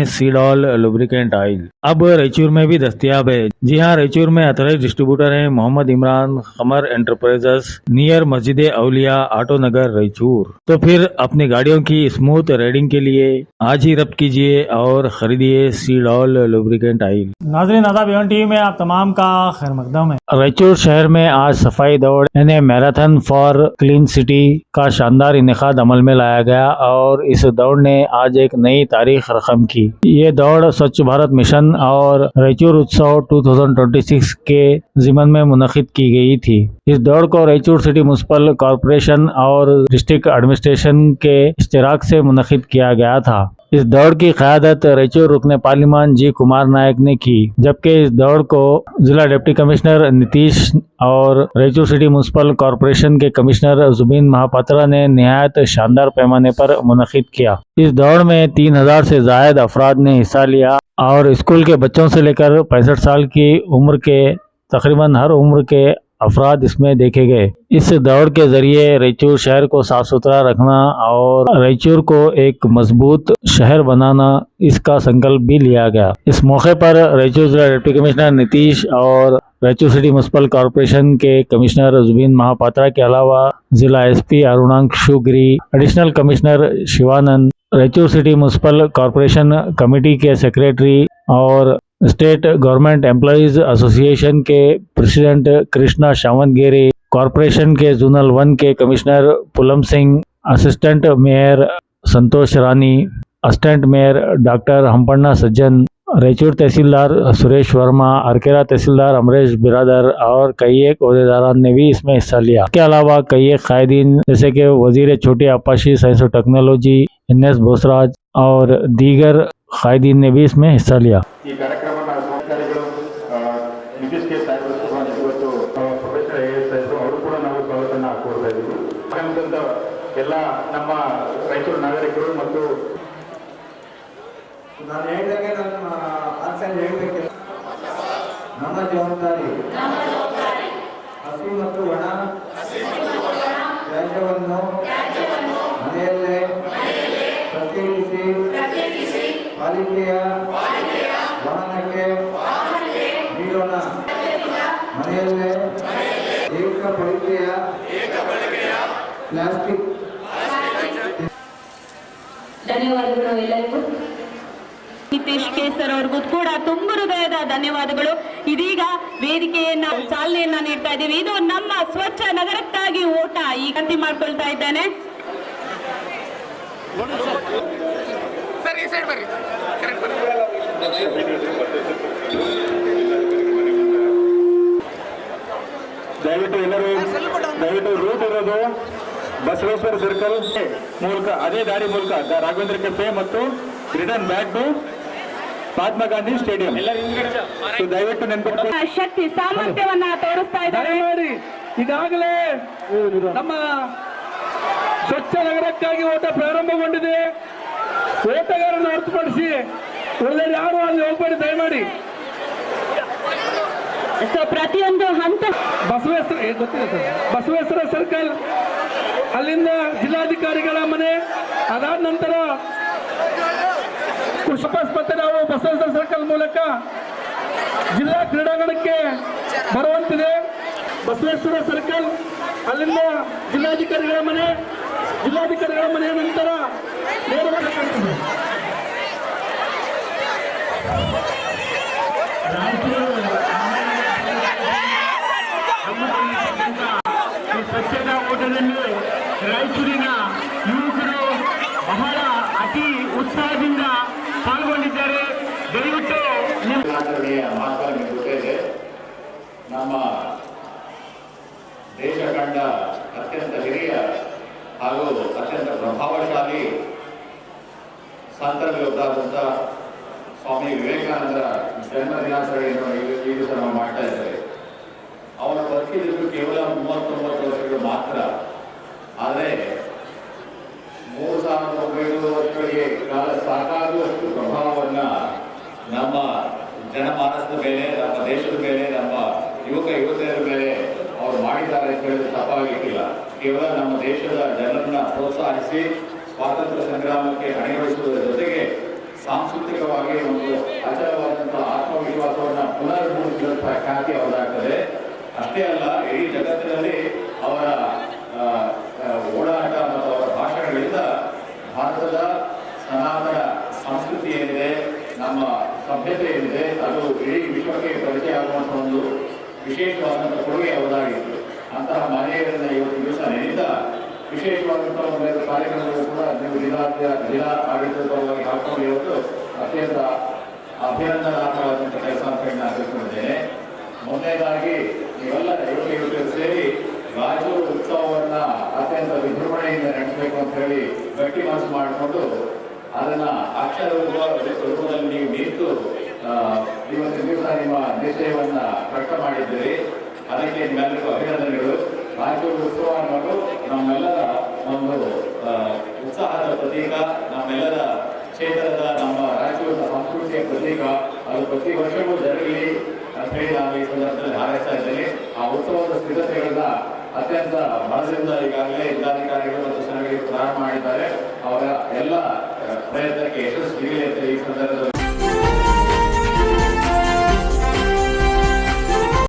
सीडॉल lubricant oil अब रायचूर में भी दस्तयाब है। जी हाँ, रायचूर में अथराइज डिस्ट्रीब्यूटर है मोहम्मद इमरान कमर एंटरप्राइजेस नियर मस्जिद औलिया ऑटो नगर रायचूर। तो फिर अपनी गाड़ियों की स्मूथ राइडिंग के लिए आज ही रब्त कीजिए और खरीदिए सीडॉल लुब्रिकेंट ऑयल। नाज़रीन, आदाब, एवन टीवी में आप तमाम का खैर मकदम है। रायचूर शहर में आज सफाई दौड़ यानी मैराथन फॉर क्लीन सिटी का शानदार इनेकाद अमल में लाया गया और इस दौड़ ने आज एक नई तारीख रकम की। ये दौड़ स्वच्छ भारत मिशन और रायचूर उत्सव 2026 के जिमन में मुनक्किद की गई थी। इस दौड़ को रायचूर सिटी म्युनिसिपल कॉरपोरेशन और डिस्ट्रिक्ट एडमिनिस्ट्रेशन के इश्तिराक से मुनक्किद किया गया था। इस दौड़ की क़यादत रायचूर रुकने पार्लिमान जी कुमार नायक ने की, जबकि इस दौड़ को जिला डिप्टी कमिश्नर नीतीश और रायचूर सिटी म्युनिसिपल कॉरपोरेशन के कमिश्नर जुबीन महापात्रा ने निहायत शानदार पैमाने पर मुनक्किद किया। इस दौड़ में 3000 से जायद अफराद ने हिस्सा लिया और स्कूल के बच्चों से लेकर 65 साल की उम्र के तकरीबन हर उम्र के अफराद इसमें देखे गए। इस दौड़ के जरिए रायचूर शहर को साफ सुथरा रखना और रायचूर को एक मजबूत शहर बनाना, इसका संकल्प भी लिया गया। इस मौके पर रायचूर जिला डिप्टी कमिश्नर नीतीश और रायचूर सिटी म्युनिसिपल कॉरपोरेशन के कमिश्नर जुबीन महापात्रा के अलावा जिला SP Arunanshu Giri, additional commissioner Shivanand, Raichur city municipal corporation committee के सेक्रेटरी और स्टेट गवर्नमेंट एम्प्लॉइज एसोसिएशन के प्रेसिडेंट कृष्णा शावंतगिरी, कॉरपोरेशन के जोनल 1 के commissioner Pulam Singh, assistant mayor Santosh Rani, assistant mayor doctor Hampanna Sajjan, Raichur तहसीलदार सुरेश वर्मा, अरकेरा तहसीलदार अमरेश बिरादर और कई एक ओहदेदारान ने भी इसमें हिस्सा लिया। इसके अलावा कई एक कायदीन जैसे कि वजीर छोटी आपाशी साइंस और टेक्नोलॉजी NS बोसराज और दीगर कायदीन ने भी इसमें हिस्सा लिया। ಎಲ್ಲ ನಮ್ಮ ರಾಯಚೂರು ನಾಗರಿಕರು ಮತ್ತು ನಾನು ಹೇಳಿದಾಗೆ ನನ್ನ ಆನ್ಸರ್ ಹೇಳಬೇಕಿಲ್ಲ. ನಮ್ಮ ಜವಾಬ್ದಾರಿ ಹಸಿ ಮತ್ತು ಒಣ ತ್ಯಾಜ್ಯವನ್ನು ಮನೆಯಲ್ಲೇ ಪ್ರತ್ಯೇಕಿಸಿ ಪಾಲಿಕೆಯ ವಾಹನಕ್ಕೆ ನೀಡೋಣ. ಮನೆಯಲ್ಲೇ ಏಕ ಬಳಕೆಯ ಪ್ಲಾಸ್ಟಿಕ್. ಧನ್ಯವಾದಗಳು ಎಲ್ಲರಿಗೂ. ನಿತೀಶ್ ಕೇಸರ್ ಅವ್ರಿಗೂ ಕೂಡ ತುಂಬ ಹೃದಯದ ಧನ್ಯವಾದಗಳು. ಇದೀಗ ವೇದಿಕೆಯನ್ನ ಚಾಲನೆಯನ್ನ ನೀಡ್ತಾ ಇದ್ದೀವಿ. ಇದು ನಮ್ಮ ಸ್ವಚ್ಛ ನಗರಕ್ಕಾಗಿ ಓಟ ಈ ಗಂತಿ ಮಾಡ್ಕೊಳ್ತಾ ಇದ್ದೇನೆ. ದಯವಿಟ್ಟು ಎಲ್ಲರೂ ದಯವಿಟ್ಟು ರೂಟ್ ಇರೋದು ಬಸವೇಶ್ವರ ಸರ್ಕಲ್ ಮೂಲಕ ಅದೇ ದಾರಿ ಮೂಲಕ ರಾಘವೇಂದ್ರ ಕೆಫೆ ಮತ್ತು return back to Mahatma Gandhi stadium. ದಯವಿಟ್ಟು ನೆನಪಿಟ್ಟು ಶಕ್ತಿ ಸಾಮರ್ಥ್ಯವನ್ನ ತೋರಿಸ್ತಾ ಇದ್ದಾರೆ. ಈಗಾಗಲೇ ನಮ್ಮ ಸ್ವಚ್ಛ ನಗರಕ್ಕಾಗಿ ಓಟ ಪ್ರಾರಂಭಗೊಂಡಿದೆ. ಓಟಗಾರನ್ನು ಹೊರತುಪಡಿಸಿ ಉಳಿದ ಯಾರು ಅಲ್ಲಿ ಹೋಗ್ಬೇಡಿ ದಯಮಾಡಿ. ಪ್ರತಿಯೊಂದು ಹಂತ ಬಸವೇಶ್ವರ ಗೊತ್ತಿದೆ ಸರ್, ಬಸವೇಶ್ವರ ಸರ್ಕಲ್ ಅಲ್ಲಿಂದ ಜಿಲ್ಲಾಧಿಕಾರಿಗಳ ಮನೆ, ಅದಾದ ನಂತರ ಕೃಷಿಪಾಸ್ಪತ್ರೆ ನಾವು ಬಸವೇಶ್ವರ ಸರ್ಕಲ್ ಮೂಲಕ ಜಿಲ್ಲಾ ಕ್ರೀಡಾಂಗಣಕ್ಕೆ ಬರುವಂತಿದೆ. ಬಸವೇಶ್ವರ ಸರ್ಕಲ್ ಅಲ್ಲಿಂದ ಜಿಲ್ಲಾಧಿಕಾರಿಗಳ ಮನೆಯ ನಂತರ ನೇರವಾಗಿ ಕಾಣ್ತದೆ. ಸ್ವಚ್ಛತಾ ಓಟದಲ್ಲಿ ರಾಯಚೂರಿನ ಯುವಕರು ಬಹಳ ಅತಿ ಉತ್ಸಾಹದಿಂದ ಪಾಲ್ಗೊಂಡಿದ್ದಾರೆ. ದಯವಿಟ್ಟು ದಿನಾಚರಣೆಯ ಮಹತ್ವ ನಿಮಗೆ ಗೊತ್ತಿದೆ. ನಮ್ಮ ದೇಶ ಕಂಡ ಅತ್ಯಂತ ಹಿರಿಯ ಹಾಗೂ ಅತ್ಯಂತ ಪ್ರಭಾವಶಾಲಿ ಸಂತರೊಬ್ಬರಾದಂಥ ಸ್ವಾಮಿ ವಿವೇಕಾನಂದರ ಜನ್ಮ ದಿನಾಚರಣೆಯನ್ನು ಈ ದಿವಸ ನಾವು ಮಾಡ್ತಾ ಇದ್ದೇವೆ. ಅವರ ಬದುಕಿದ್ದು ಕೇವಲ 39 ವರ್ಷಗಳು ಮಾತ್ರ. ಆದರೆ 3900 ವರ್ಷಗಳಿಗೆ ಕಾಲ ಸಾಕಾಗುವಷ್ಟು ಪ್ರಭಾವವನ್ನು ನಮ್ಮ ಜನಮಾನಸದ ಮೇಲೆ, ನಮ್ಮ ದೇಶದ ಮೇಲೆ, ನಮ್ಮ ಯುವಕ ಯುವತಿಯರ ಮೇಲೆ ಅವರು ಮಾಡಿದ್ದಾರೆ ಅಂತ ಹೇಳಿದ್ರೆ ತಪ್ಪಾಗಲಿಕ್ಕಿಲ್ಲ. ಕೇವಲ ನಮ್ಮ ದೇಶದ ಜನರನ್ನ ಪ್ರೋತ್ಸಾಹಿಸಿ ಸ್ವಾತಂತ್ರ್ಯ ಸಂಗ್ರಾಮಕ್ಕೆ ಹಣೆಗೊಳಿಸುವುದರ ಜೊತೆಗೆ ಸಾಂಸ್ಕೃತಿಕವಾಗಿ ಒಂದು ಅಚಲವಾದಂತಹ ಆತ್ಮವಿಶ್ವಾಸವನ್ನು ಪುನರ್ಮೂಡಿಸಿದಂತಹ ಖ್ಯಾತಿ ಅವರಾಗ್ತದೆ. ಅಷ್ಟೇ ಅಲ್ಲ, ಇಡೀ ಜಗತ್ತಿನಲ್ಲಿ ಅವರ ಓಡಾಟ ಮತ್ತು ಅವರ ಭಾಷಣಗಳಿಂದ ಭಾರತದ ಸನಾತನ ಸಂಸ್ಕೃತಿ ಏನಿದೆ, ನಮ್ಮ ಸಭ್ಯತೆ ಏನಿದೆ, ಅದು ಇಡೀ ವಿಶ್ವಕ್ಕೆ ಪರಿಚಯ ಆಗುವಂತಹ ಒಂದು ವಿಶೇಷವಾದಂಥ ಕೊಡುಗೆ ಅವರಾಗಿತ್ತು. ಅಂತಹ ಮನೆಯನ್ನ ಇವತ್ತು ದಿವಸ ನೆನೆದ ವಿಶೇಷವಾದಂತಹ ಒಂದು ಕಾರ್ಯಕ್ರಮಗಳು ಕೂಡ ನೀವು ಜಿಲ್ಲಾ ಆಡಳಿತವಾಗಿ ಹಾಕೊಂಡು ಇವತ್ತು ಅತ್ಯಂತ ಅಭಿನಂದನಾರ್ಹವಾದಂಥ ಕೆಲಸ ಅಂತ ಹೇಳಿ ನಾನು ತಿಳ್ಕೊಂಡಿದ್ದೇನೆ. ಮೊದಲನೇದಾಗಿ ನೀವೆಲ್ಲ ಯುವಕರು ಸೇರಿ ರಾಜೂರು ಉತ್ಸವವನ್ನ ಅತ್ಯಂತ ವಿಜೃಂಭಣೆಯಿಂದ ನಡೆಸಬೇಕು ಅಂತ ಹೇಳಿ ಗಟ್ಟಿ ಮನಸ್ಸು ಮಾಡಿಕೊಂಡು ಅದನ್ನ ಅಕ್ಷರ ರೂಪದಲ್ಲಿ ನೀವು ನಿಂತು ಇವತ್ತಿನ ದಿವಸ ನಿಮ್ಮ ನಿಶ್ಚಯವನ್ನ ಪ್ರಕಟ ಮಾಡಿದ್ದೀರಿ. ಅದಕ್ಕೆ ನಿಮ್ಮೆಲ್ಲರಿಗೂ ಅಭಿನಂದನೆಗಳು. ರಾಜೂರು ಉತ್ಸವ ಅನ್ನೋದು ನಮ್ಮೆಲ್ಲರ ಒಂದು ಉತ್ಸಾಹದ ಪ್ರತೀಕ, ನಮ್ಮೆಲ್ಲರ ಕ್ಷೇತ್ರದ ನಮ್ಮ ರಾಜ್ಯದ ಸಂಸ್ಕೃತಿಯ ಪ್ರತೀಕ. ಅದು ಪ್ರತಿ ವರ್ಷವೂ ಜರಗಲಿ ಅಂತ ಹೇಳಿ ನಾನು ಈ ಸಂದರ್ಭದಲ್ಲಿ ಹಾರೈಸ್ತಾ ಇದ್ದೇನೆ. ಆ ಉತ್ಸವದ ಸಿದ್ಧತೆಗಳನ್ನ ಅತ್ಯಂತ ಬಲದಿಂದ ಈಗಾಗಲೇ ಜಿಲ್ಲಾಧಿಕಾರಿಗಳು ಮತ್ತು ಜನಗಳಿಗೆ ಪ್ರಾರಂಭ ಮಾಡಿದ್ದಾರೆ. ಅವರ ಎಲ್ಲ ಪ್ರಯತ್ನಕ್ಕೆ ಯಶಸ್ಸು ಸಿಗಲಿ ಅಂತ ಈ ಸಂದರ್ಭದಲ್ಲಿ